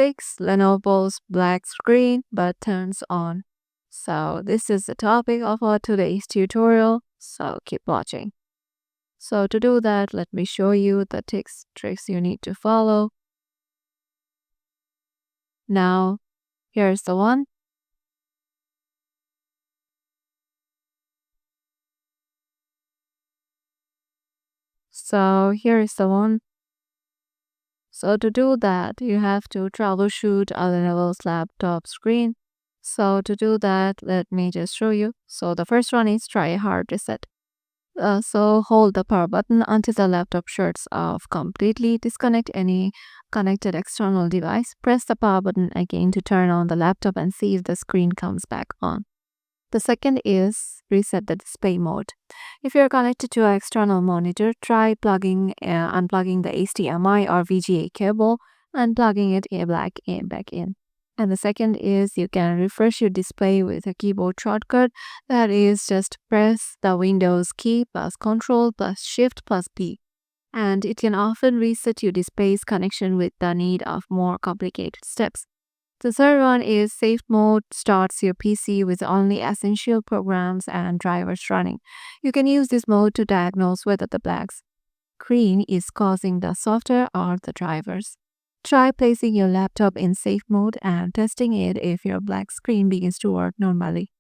fix Lenovo's black screen but turns on. So this is the topic of our today's tutorial, so keep watching. So to do that, let me show you the tricks you need to follow. Now, here's the one. So here is the one. So to do that, you have to troubleshoot a Lenovo's laptop screen. So to do that, let me just show you. So the first one is try a hard reset. So hold the power button until the laptop shuts off completely. Disconnect any connected external device. Press the power button again to turn on the laptop and see if the screen comes back on. The second is reset the display mode. If you're connected to an external monitor, try unplugging the HDMI or VGA cable and plugging it back in. And the second is you can refresh your display with a keyboard shortcut. That is just press the Windows key plus Control plus Shift plus B. And it can often reset your display's connection with the need of more complicated steps. The third one is safe mode starts your PC with only essential programs and drivers running. You can use this mode to diagnose whether the black screen is causing the software or the drivers. Try placing your laptop in safe mode and testing it if your black screen begins to work normally.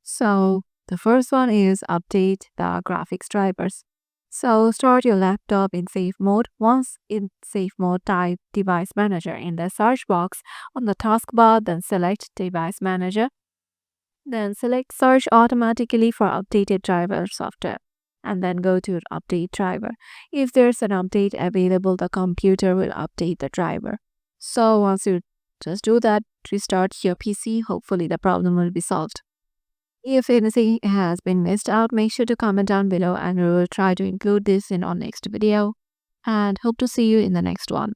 So, the first one is update the graphics drivers. So, start your laptop in safe mode. Once in safe mode, type Device Manager in the search box on the taskbar, then select Device Manager. Then select Search automatically for updated driver software, and then go to Update Driver. If there's an update available, the computer will update the driver. So once you just do that, restart your PC, hopefully the problem will be solved. If anything has been missed out, make sure to comment down below and we will try to include this in our next video. And hope to see you in the next one.